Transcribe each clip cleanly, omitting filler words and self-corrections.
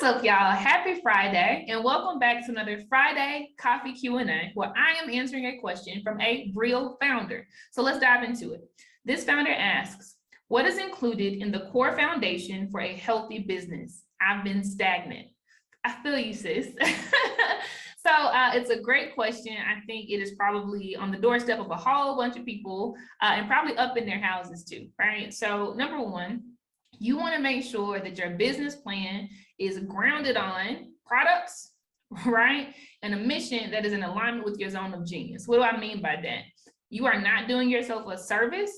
What's up, y'all? Happy Friday, and welcome back to another Friday Coffee Q&A, where I am answering a question from a real founder. So let's dive into it. This founder asks, what is included in the core foundation for a healthy business? I've been stagnant. I feel you, sis. So it's a great question. I think it is probably on the doorstep of a whole bunch of people and probably up in their houses too, right? So number one, you want to make sure that your business plan is grounded on products, right? And a mission that is in alignment with your zone of genius. What do I mean by that? You are not doing yourself a service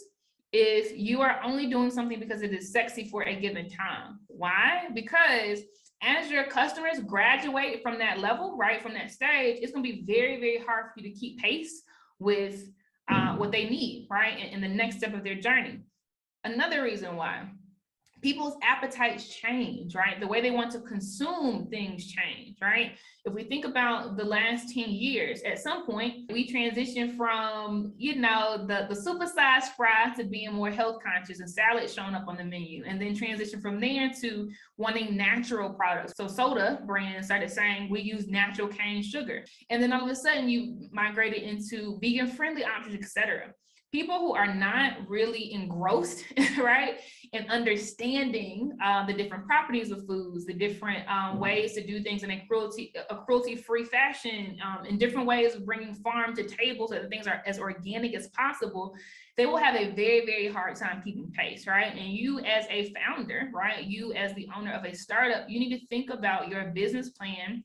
if you are only doing something because it is sexy for a given time. Why? Because as your customers graduate from that level, right, from that stage, it's going to be very, very hard for you to keep pace with what they need, right, in the next step of their journey. Another reason why. People's appetites change, right? The way they want to consume things change, right? If we think about the last 10 years, at some point, we transitioned from, the supersized fry to being more health conscious and salad showing up on the menu, and then transition from there to wanting natural products. So soda brands started saying, we use natural cane sugar. And then all of a sudden you migrated into vegan friendly options, etc. People who are not really engrossed, right, in understanding the different properties of foods, the different ways to do things in a cruelty-free fashion, in different ways of bringing farm to table so that things are as organic as possible, they will have a very, very hard time keeping pace, right? And you as a founder, right, you as the owner of a startup, you need to think about your business plan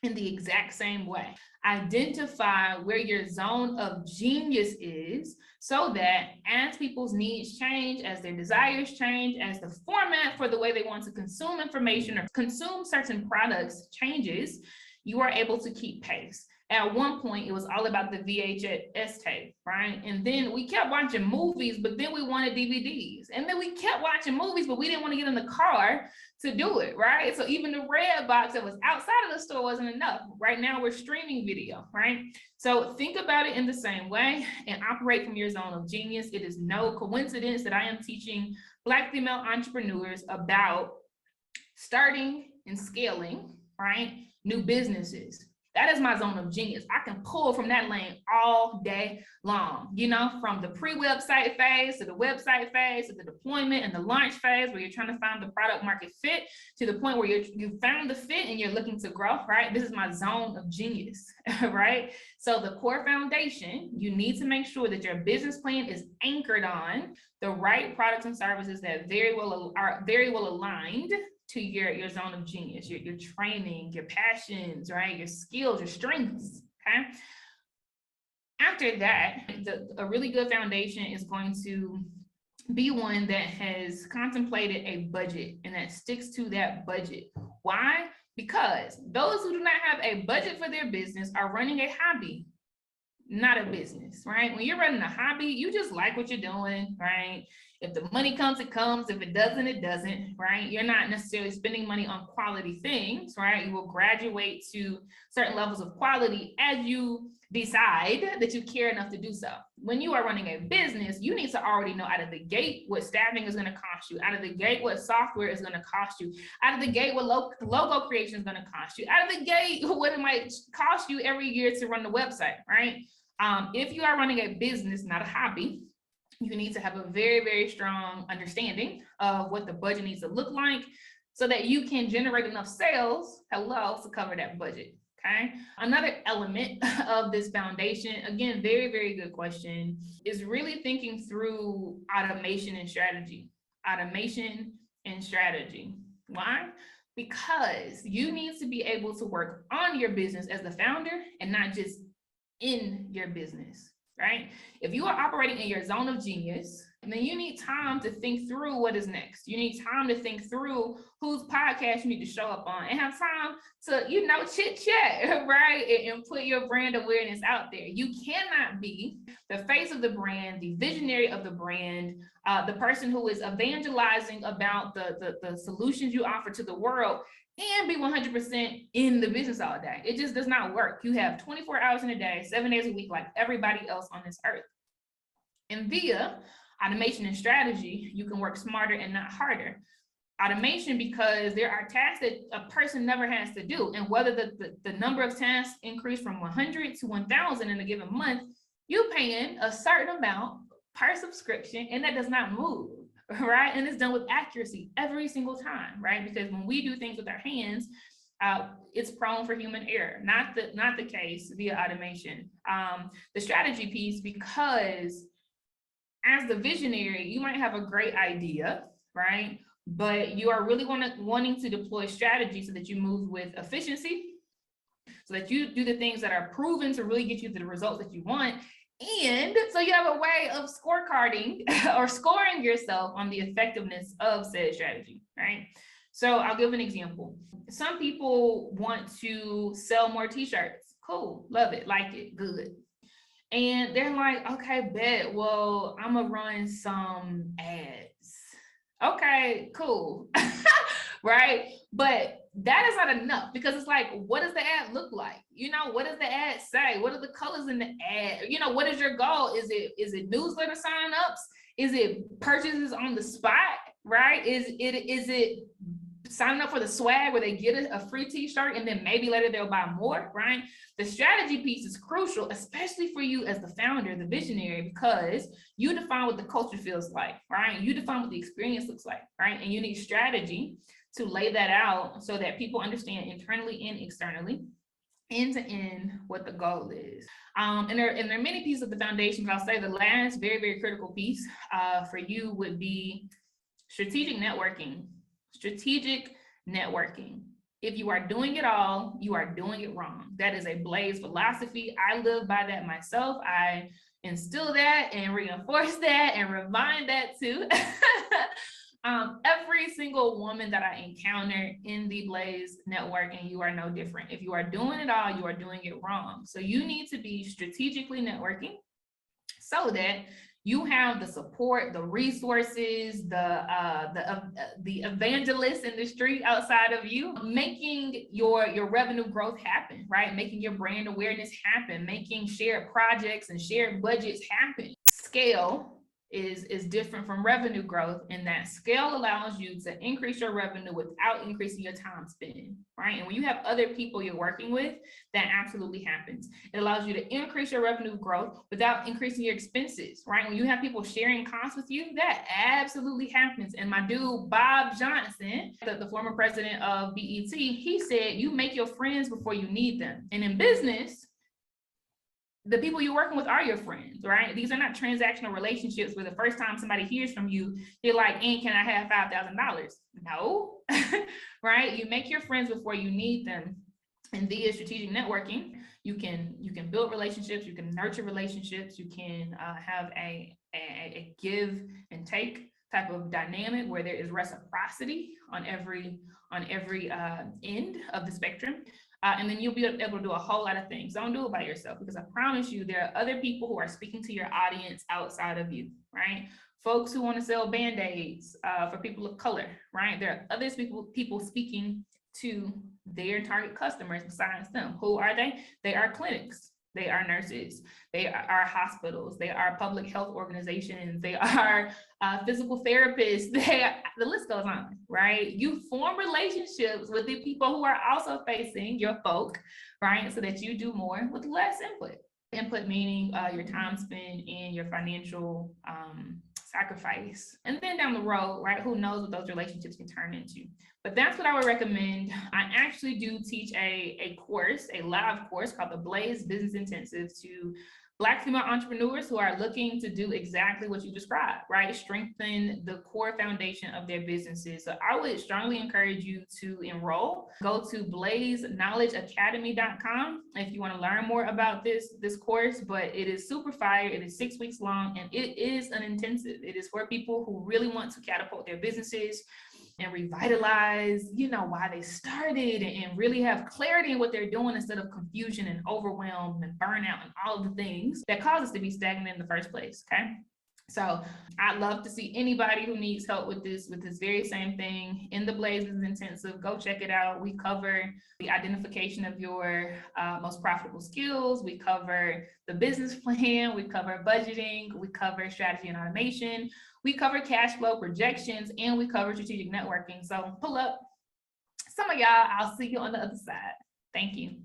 in the exact same way. Identify where your zone of genius is so that as people's needs change, as their desires change, as the format for the way they want to consume information or consume certain products changes, you are able to keep pace. At one point, it was all about the VHS tape, right? And then we kept watching movies, but then we wanted DVDs. And then we kept watching movies, but we didn't want to get in the car to do it, right? So even the red box that was outside of the store wasn't enough. Right now, we're streaming video, right? So think about it in the same way and operate from your zone of genius. It is no coincidence that I am teaching Black female entrepreneurs about starting and scaling, right, new businesses. That is my zone of genius. I can pull from that lane all day long, from the pre-website phase to the website phase to the deployment and the launch phase where you're trying to find the product market fit to the point where you found the fit and you're looking to grow, right? This is my zone of genius, right? So the core foundation, you need to make sure that your business plan is anchored on the right products and services that are very well aligned to your zone of genius, your training, your passions, right? Your skills, your strengths, okay? After that, a really good foundation is going to be one that has contemplated a budget and that sticks to that budget. Why? Because those who do not have a budget for their business are running a hobby, not a business, right? When you're running a hobby, you just like what you're doing, right? If the money comes, it comes. If it doesn't, it doesn't, right? You're not necessarily spending money on quality things, right? You will graduate to certain levels of quality as you decide that you care enough to do so. When you are running a business, you need to already know out of the gate what staffing is going to cost you, out of the gate what software is going to cost you, out of the gate what logo creation is going to cost you, out of the gate what it might cost you every year to run the website, right? If you are running a business, not a hobby, you need to have a very, very strong understanding of what the budget needs to look like so that you can generate enough sales, to cover that budget, okay? Another element of this foundation, again, very, very good question, is really thinking through automation and strategy. Automation and strategy. Why? Because you need to be able to work on your business as the founder and not just in your business, right? If you are operating in your zone of genius, then you need time to think through what is next. You need time to think through whose podcast you need to show up on and have time to, chit chat, right? And put your brand awareness out there. You cannot be the face of the brand, the visionary of the brand, the person who is evangelizing about the solutions you offer to the world and be 100% in the business all day. It just does not work. You have 24 hours in a day, 7 days a week, like everybody else on this earth. And via automation and strategy, you can work smarter and not harder. automation because there are tasks that a person never has to do. And whether the number of tasks increase from 100 to 1,000 in a given month, you're paying a certain amount per subscription, and that does not move, right? And it's done with accuracy every single time, right? Because when we do things with our hands, it's prone for human error, not the case via automation. The strategy piece, because as the visionary, you might have a great idea, right? But you are really wanting to deploy strategy so that you move with efficiency, so that you do the things that are proven to really get you the results that you want. And so you have a way of scorecarding or scoring yourself on the effectiveness of said strategy, right? So I'll give an example. Some people want to sell more t-shirts. Cool, love it, like it, good. And they're like, okay, bet, well, I'm gonna run some ads. Okay, cool, right? But that is not enough, because it's like, what does the ad look like? You know, what does the ad say? What are the colors in the ad? You know, what is your goal? Is it newsletter signups? Is it purchases on the spot, right? Is it signing up for the swag where they get a free t-shirt and then maybe later they'll buy more, right? The strategy piece is crucial, especially for you as the founder, the visionary, because you define what the culture feels like, right? You define what the experience looks like, right? And you need strategy to lay that out so that people understand internally and externally, end to end, what the goal is. And there are many pieces of the foundation, but I'll say the last very, very critical piece for you would be strategic networking. Strategic networking. If you are doing it all, you are doing it wrong. That is a Blaze philosophy. I live by that myself. I instill that and reinforce that and remind that too. Every single woman that I encounter in the Blaze network, and you are no different. If you are doing it all, you are doing it wrong. So you need to be strategically networking so that you have the support, the resources, the evangelists in the street outside of you, making your revenue growth happen, right? Making your brand awareness happen, making shared projects and shared budgets happen. Scale is different from revenue growth, and that scale allows you to increase your revenue without increasing your time spent, right? And when you have other people you're working with, that absolutely happens. It allows you to increase your revenue growth without increasing your expenses, right? When you have people sharing costs with you, that absolutely happens. And my dude, Bob Johnson, the former president of BET, he said, you make your friends before you need them. And in business, the people you're working with are your friends, right? These are not transactional relationships where the first time somebody hears from you, you're like, and can I have $5,000? No, right? You make your friends before you need them. And via strategic networking, you can build relationships, you can nurture relationships, you can have a give and take type of dynamic where there is reciprocity on every end of the spectrum. And then you'll be able to do a whole lot of things. Don't do it by yourself, because I promise you there are other people who are speaking to your audience outside of you, right? Folks who want to sell Band-Aids for people of color, right? There are other people speaking to their target customers besides them. Who are they? They are clinics. They are nurses, they are hospitals, they are public health organizations, they are physical therapists, the list goes on, right? You form relationships with the people who are also facing your folk, right? So that you do more with less input. Input meaning your time spent and your financial sacrifice. And then down the road, right, who knows what those relationships can turn into. But that's what I would recommend. I actually do teach a course, a live course called the Blaze Business Intensive to Black female entrepreneurs who are looking to do exactly what you described, right? Strengthen the core foundation of their businesses. So I would strongly encourage you to enroll. Go to blazeknowledgeacademy.com if you want to learn more about this course, but it is super fire. It is 6 weeks long, and it is an intensive. It is for people who really want to catapult their businesses and revitalize, why they started, and really have clarity in what they're doing instead of confusion and overwhelm and burnout and all of the things that cause us to be stagnant in the first place, okay? So I'd love to see anybody who needs help with this very same thing in the Blazes Intensive. Go check it out. We cover the identification of your most profitable skills. We cover the business plan. We cover budgeting. We cover strategy and automation. We cover cash flow projections, and we cover strategic networking. So pull up some of y'all. I'll see you on the other side. Thank you.